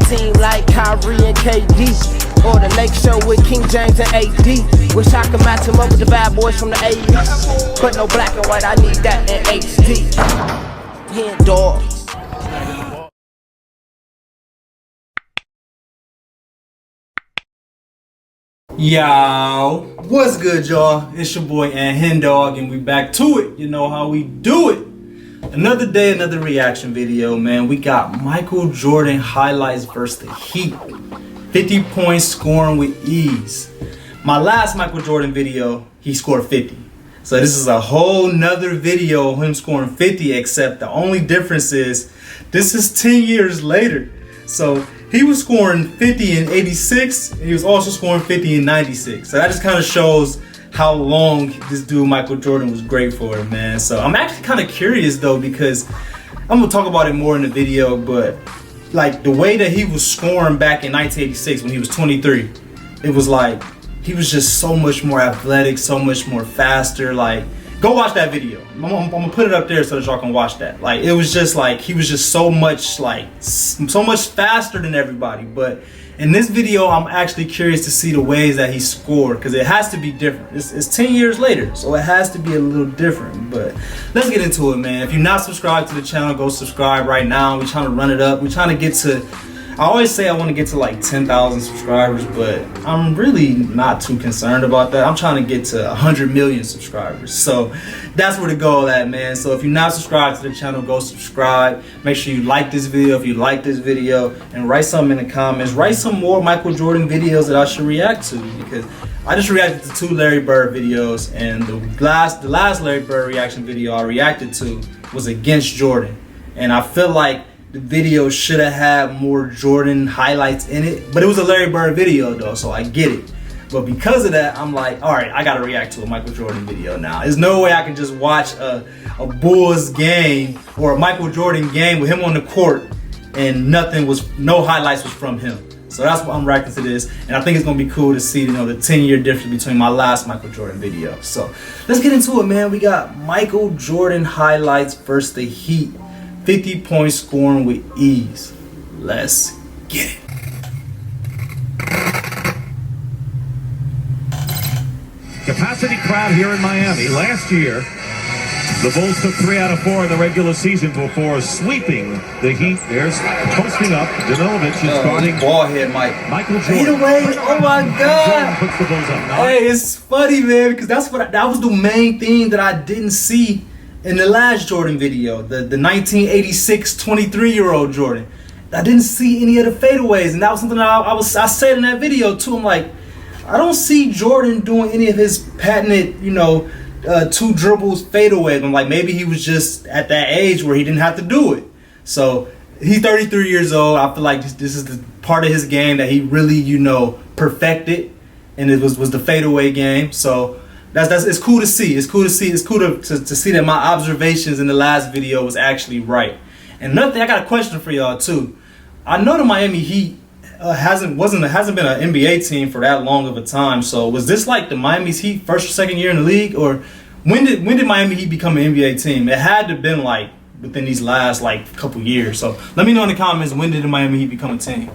team like Kyrie and KD, or the Lake Show with King James and AD. Wish I could match him up with the bad boys from the 80s, but no black and white, I need that in HD. HenDawgz. Yo, what's good, y'all? It's your boy HenDawgz, and we back to it. You know how we do it. Another day, another reaction video, man. We got Michael Jordan highlights versus the Heat. 50 points scoring with ease. My last Michael Jordan video, he scored 50. So this is a whole nother video of him scoring 50, except the only difference is this is 10 years later. So he was scoring 50 in 86, and he was also scoring 50 in 96. So that just kind of shows how long this dude Michael Jordan was great for, man. So I'm actually kind of curious though, because I'm gonna talk about it more in the video, but like the way that he was scoring back in 1986 when he was 23, it was like he was just so much more athletic, so much more faster. Like, go watch that video. I'm gonna put it up there so that y'all can watch that. Like, it was just like he was just so much faster than everybody. But in this video, I'm actually curious to see the ways that he scored, because it has to be different. It's 10 years later, so it has to be a little different. But let's get into it, man. If you're not subscribed to the channel, go subscribe right now. We're trying to run it up. We're trying to get to, I always say I want to get to like 10,000 subscribers, but I'm really not too concerned about that. I'm trying to get to 100 million subscribers. So that's where the goal at, man. So if you're not subscribed to the channel, go subscribe. Make sure you like this video if you like this video, and write something in the comments. Write some more Michael Jordan videos that I should react to, because I just reacted to 2 Larry Bird videos, and the last Larry Bird reaction video I reacted to was against Jordan. And I feel like the video should have had more Jordan highlights in it, but it was a Larry Bird video though, so I get it. But because of that, I'm like, all right, I gotta react to a Michael Jordan video now. There's no way I can just watch a Bulls game or a Michael Jordan game with him on the court and no highlights was from him. So that's why I'm reacting to this, and I think it's gonna be cool to see, you know, the 10-year difference between my last Michael Jordan video. So let's get into it, man. We got Michael Jordan highlights versus the Heat. 50 points scoring with ease. Let's get it. Capacity crowd here in Miami. Last year, the Bulls took 3 out of 4 in the regular season before sweeping the Heat. There's posting up. Danilovic is guarding ball head, Michael Jordan. Fade away. Oh my God. Puts the Bulls up. Hey, it's funny, man, because that was the main thing that I didn't see in the last Jordan video, the 1986 23-year-old Jordan. I didn't see any of the fadeaways, and that was something that I said in that video too. I'm like, I don't see Jordan doing any of his patented, you know, 2 dribbles fadeaways. I'm like, maybe he was just at that age where he didn't have to do it. So he's 33 years old. I feel like this is the part of his game that he really, you know, perfected, and it was the fadeaway game. So it's cool to see. It's cool to see. It's cool to see that my observations in the last video was actually right. And another thing, I got a question for y'all too. I know the Miami Heat hasn't been an NBA team for that long of a time. So was this like the Miami Heat first or second year in the league, or when did Miami Heat become an NBA team? It had to have been like within these last like couple years. So let me know in the comments, when did the Miami Heat become a team?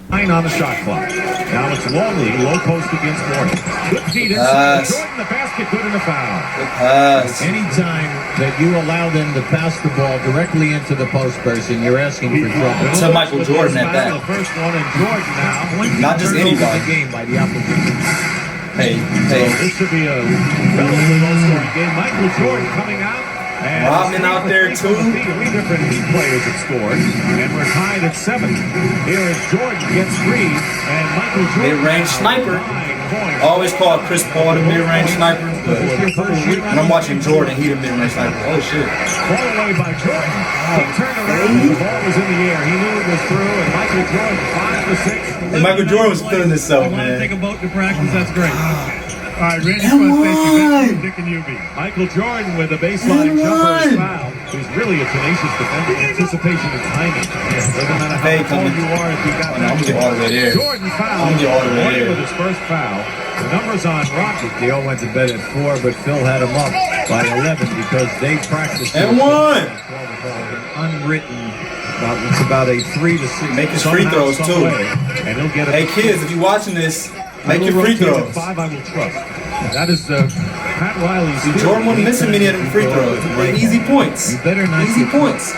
9 on the shot clock. Now it's Longley, low post against Morton. Good feed inside. Jordan, the basket, good in the foul. Good pass. Anytime that you allow them to pass the ball directly into the post person, you're asking for trouble. To Michael Jordan at that. The first one in Jordan now. Not just anybody. The game by the opposition. Hey. This should be a relatively low-scoring game. Michael Jordan coming out. Rodman out there too. 3 different players have scored, and we're tied at 7. Here is Jordan gets 3, and Michael Jordan. Mid-range sniper. Always called Chris Paul the mid-range sniper, but when I'm watching Jordan, he the mid-range sniper. Oh shit! Ball away by Jordan. He turned around. The ball was in the air. He knew it was through, and Michael Jordan 5 for 6. And Michael Jordan was feeling himself, man. Take a boat to practice. That's great. All right, Randy, thank you, Dick and Yubi. Michael Jordan with a baseline jumper is fouled. He's really a tenacious defender. Anticipation and timing. Doesn't matter how tall you are if you got that. I'm gonna get all the way there. Jordan fouled. Jordan with his first foul. The numbers on Rocky. They all went to bed at 4, but Phil had him up by 11 because they practiced. And 1. An unwritten It's about a 3 to 6. Make his free throws, too. And he'll get Hey, kids, if you're watching this, make your free throws. 5, I will trust. That is Pat Riley's. Jordan wasn't missing many of them free throws. They're easy points. Easy points.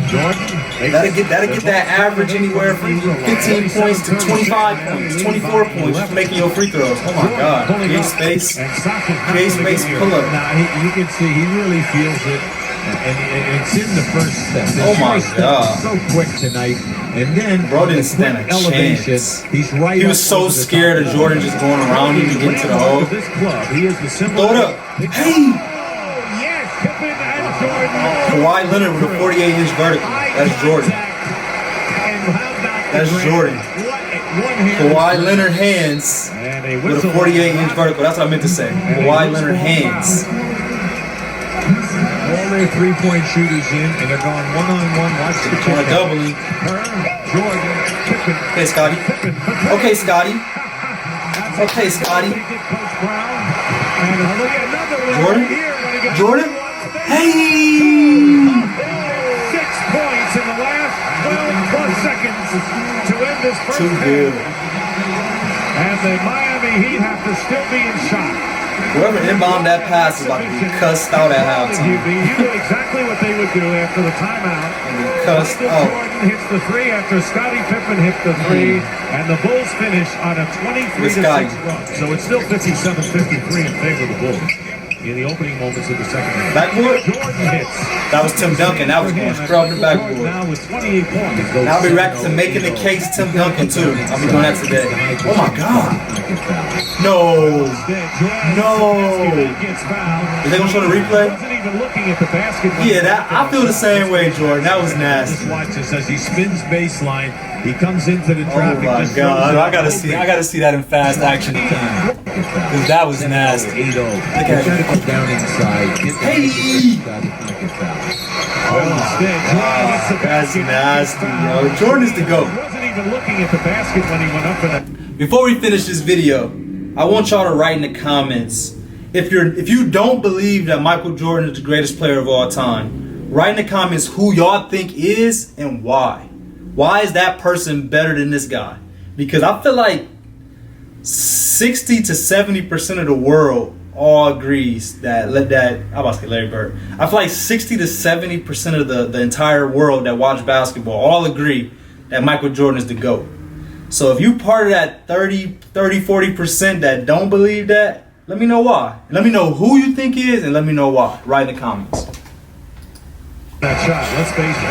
Jordan. That'll get that average anywhere from 15 points to 25 points, 24 points, just making your free throws. Oh my God. Create space. Create space, pull up. Now, you can see he really feels it. And it's in the first step. Oh my God. So quick tonight. And then bro didn't stand a chance. He's right. He was so scared of Jordan just going around him to get to the hole. This club, he is the symbol. Throw it up. Hey! Yes, Pippen and Jordan. Kawhi Leonard with a 48-inch vertical. That's Jordan. That's Jordan. Kawhi Leonard hands with a 48-inch vertical. That's what I meant to say. Kawhi Leonard hands. All their three-point shooters in, and they're going one-on-one. Watch the On a doubling. Jordan, Pippen. Okay, Scotty. Okay, Scotty. Okay, Scotty. Jordan. Jordan. Hey! 6 points in the last 12 plus seconds to end this first Too good. And the Miami Heat have to still be in shock. Whoever inbound that pass is about to be cussed out at halftime. You knew exactly what they would do after the timeout. And be cussed out. Jordan hits the three after Scottie Pippen hit the three, and the Bulls finish on a 23-6 run. So it's still 57-53 in favor of the Bulls in the opening moments of the second half. Backboard? Jordan hits. That was Tim Duncan. That was going straight up the backboard. Now with 28 points. Now I'll be back to making the case Tim Duncan too. I'll be doing that today. Oh my God. No. No. Is they gonna show the replay? Yeah, that I feel the same way, Jordan. That was nasty. Watch this as he spins baseline. He comes into the traffic. Oh my God. I gotta see that in fast action again. Cause that was nasty. Look at it down inside. Hey! That's nasty, yo. Jordan is the GOAT. Wasn't even looking at the basket when he went up for that. Before we finish this video, I want y'all to write in the comments if you don't believe that Michael Jordan is the greatest player of all time. Write in the comments who y'all think is and why. Why is that person better than this guy? Because I feel like 60 to 70% of the world all agrees that I'm about to say Larry Bird. I feel like 60 to 70% of the entire world that watch basketball all agree that Michael Jordan is the GOAT. So if you part of that 40% that don't believe that, let me know why. Let me know who you think is and let me know why. Write in the comments. That shot. Let's face it.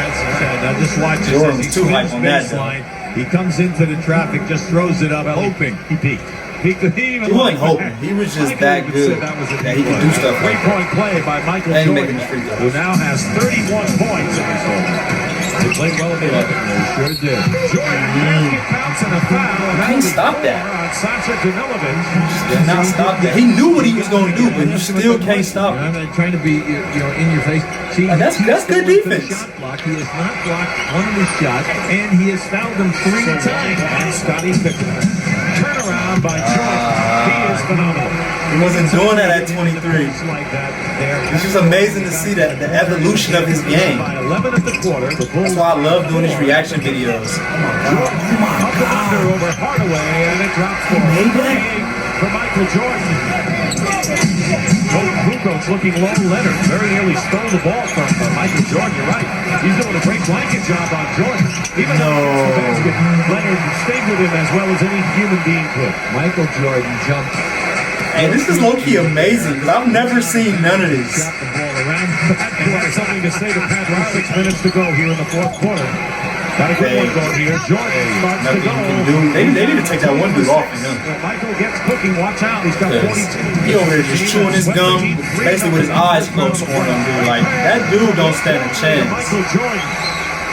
Now just watch this. Jordan was He too hype spins on that, baseline. He comes into the traffic, just throws it up, hoping. He peaked. He wasn't hoping. He was just that good that he could do stuff like that. Three-point play by Michael And Jordan, making his free throws. who now has 31 points in his game. They played well in the open. They sure did. Jordan, basket bounce and a foul. You can't stop that. On Sasha Danilovic. Did not stop that. He knew what he was going to do, but you still can't stop I'm it. not trying to be, in your face. See, That's good defense. Shot block. He has not blocked one of his shots, and he has fouled them 3 times. And Scottie Pippen. Turnaround by Jordan. He is phenomenal. He wasn't doing that at 23. Like that there. It's just amazing to see that the evolution of his game. By 11 at the quarter, the Bulls That's why I love doing these reaction videos. up and under over Hardaway, and it drops for made that? 38 for Michael Jordan. Kukoc looking low. Leonard very nearly stole the ball from Michael Jordan. You're right. He's doing a great blanket job on Jordan. Even though the basket, Leonard stayed with him as well as any human being could. Michael Jordan jumped. Hey, this is low-key amazing because I've never seen none of this. Got the ball around. And has something to say to Pat Riley. 6 minutes to go here in the fourth quarter. Got a good one going here. Jordan starts to Nothing go. you can do. They need to take that one dude off of him. Michael gets cooking. Watch out. He's got 42. He over there just chewing his gum, basically with his eyes closed, scoring on dude. Like, that dude don't stand a chance. Michael Jordan.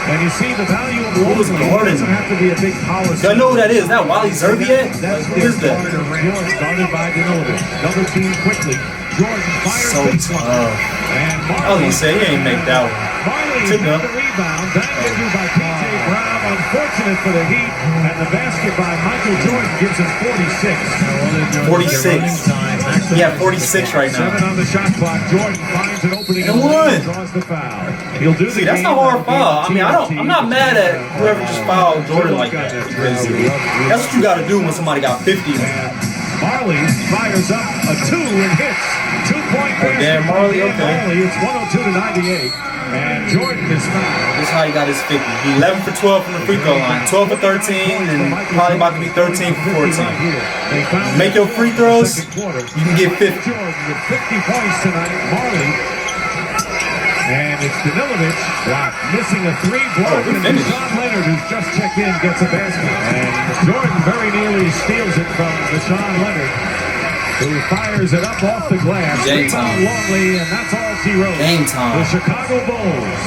And you see the value of Who was guarding doesn't him? have to be a big power. Y'all know who that is? That Wally Zerbiak? That's Who is that? Jordan started by Danilovic. Double team quickly. Jordan fires So this one. tough. And I was gonna say, he ain't make that one. Marley Took got up. the rebound. Back into by P.J. Brown. Unfortunately, minute for the Heat, and the basket by Michael Jordan gives him 46. 46. Yeah, 46 right now. 7 on the shot clock. Jordan finds an opening And one. draws the foul. He'll do See, that's not hard foul. I mean, I'm not mad at whoever just fouled Jordan like that. Because that's what you got to do when somebody got 50. Marley fires up a 2 and hits. 2-point basket. damn, Marley, okay. Marley, it's 102-98. And Jordan is fouled. This is how he got his 50. He 11 for 12 from the free throw line. 12 for 13 and probably about to be 13 for 14. Make your free throws, you can get 50. Jordan with 50 points tonight. Marley. And it's Danilovic missing a 3 block. And Deshaun Leonard, who's just checked in, gets a basket. And Jordan very nearly steals it from Deshaun Leonard, who fires it up off the glass. Game time. Longley, and that's all she wrote. Game time. The Chicago Bulls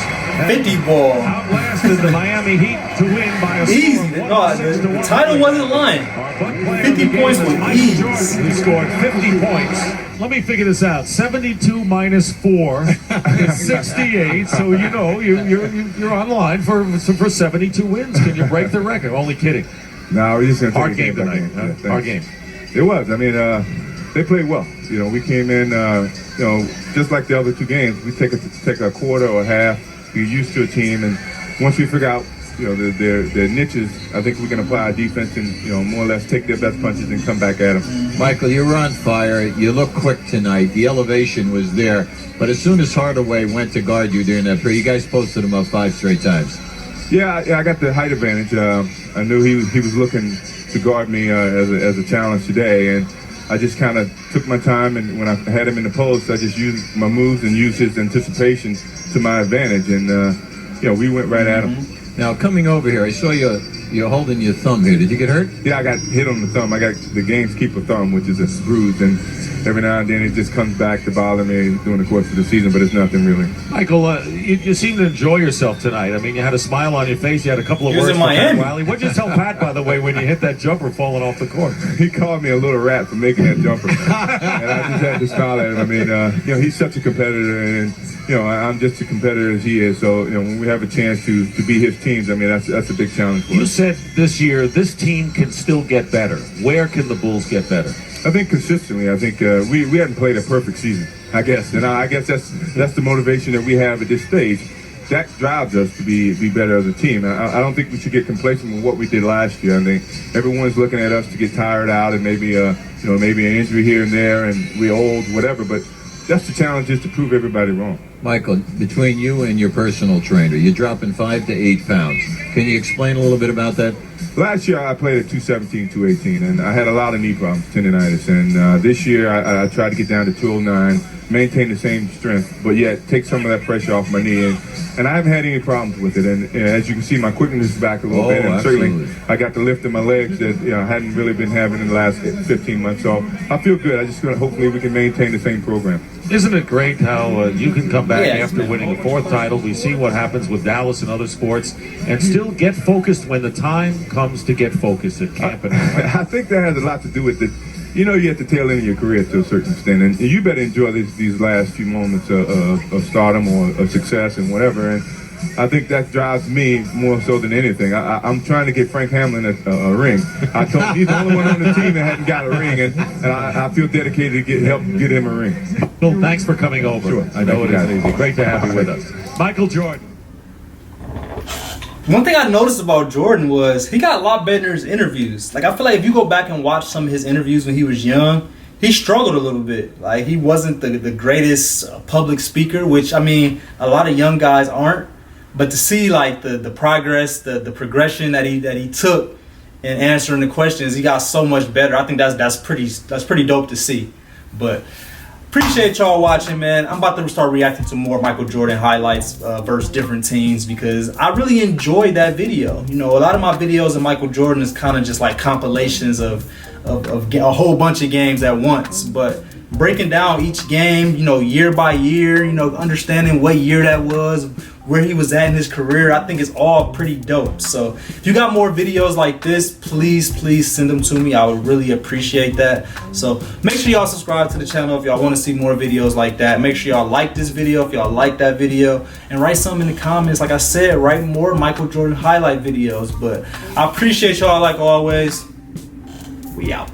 50 ball. outlasted the Miami Heat to win by a Easy. score of No, 106 to the title 198. wasn't lying. Our buck player 50 of the game points was with Michael ease. Jordan, who scored 50 points. Let me figure this out. 72 minus 4 is 68. So you know you're on line for 72 wins. Can you break the record? Only kidding. No, we're just gonna take Hard a game by tonight. game. Yeah, Hard thanks. game. It was. I mean, they played well. You know, we came in, you know, just like the other 2 games. We take a quarter or a half. We're used to a team, and once we figure out, you know, their niches, I think we can apply our defense and, you know, more or less take their best punches and come back at them. Michael, you were on fire. You look quick tonight. The elevation was there. But as soon as Hardaway went to guard you during that period, you guys posted him up 5 straight times. Yeah, I got the height advantage. I knew he was looking to guard me as a challenge today, and I just kind of took my time, and when I had him in the post, I just used my moves and used his anticipation to my advantage, and you know, we went right at him. Now, coming over here, I saw you're holding your thumb here. Did you get hurt? Yeah, I got hit on the thumb. I got the gamekeeper thumb, which is a bruise, and every now and then it just comes back to bother me during the course of the season, but it's nothing really. Michael, you seem to enjoy yourself tonight. I mean, you had a smile on your face. You had a couple of He was words in for Pat Miami. Wiley. What'd you tell Pat, by the way, when you hit that jumper falling off the court? He called me a little rat for making that jumper, and I just had to smile at him. I mean, you know, he's such a competitor, and you know, I'm just as competitor as he is. So, you know, when we have a chance to beat his teams, I mean, that's a big challenge for You us. said this year this team can still get better. Where can the Bulls get better? I think consistently. I think we hadn't played a perfect season, I guess, and I guess that's the motivation that we have at this stage. That drives us to be better as a team. I don't think we should get complacent with what we did last year. I think everyone's looking at us to get tired out and maybe you know, maybe an injury here and there, and we're old, whatever. But that's the challenge, is to prove everybody wrong. Michael, between you and your personal trainer, you're dropping 5 to 8 pounds. Can you explain a little bit about that? Last year I played at 217, 218, and I had a lot of knee problems, tendonitis. And this year I tried to get down to 209, maintain the same strength, but yet take some of that pressure off my knee. And I haven't had any problems with it. And as you can see, my quickness is back a little bit. And absolutely. certainly I got the lift in my legs that, you know, I hadn't really been having in the last 15 months. So I feel good. I just hopefully we can maintain the same program. Isn't it great how you can come back Yeah, after winning a 4th title? We see what happens with Dallas and other sports, and still get focused when the time comes to get focused at camp. I think that has a lot to do with it. You know, you're at the tail end of your career to a certain extent, and you better enjoy these last few moments of stardom or of success and whatever. And I think that drives me more so than anything. I'm trying to get Frank Hamlin a ring. I told him he's the only one on the team that hadn't got a ring, and I feel dedicated to help get him a ring. Well, thanks for coming over. Sure. I know it Thank you, isn't easy. Great to have you with us. Michael Jordan. One thing I noticed about Jordan was he got a lot better in his interviews. Like, I feel like if you go back and watch some of his interviews when he was young, he struggled a little bit. Like, he wasn't the greatest public speaker, which, I mean, a lot of young guys aren't. But to see, like, the progress, the progression that he took in answering the questions, he got so much better. I think that's pretty dope to see. But appreciate y'all watching, man. I'm about to start reacting to more Michael Jordan highlights versus different teams, because I really enjoyed that video. You know, a lot of my videos of Michael Jordan is kind of just like compilations of a whole bunch of games at once. But breaking down each game, you know, year by year, you know, understanding what year that was, where he was at in his career, I think it's all pretty dope. So if you got more videos like this, please send them to me. I would really appreciate that. So make sure y'all subscribe to the channel if y'all want to see more videos like that. Make sure y'all like this video if y'all like that video, and write something in the comments. Like I said, write more Michael Jordan highlight videos. But I appreciate y'all like always. We out.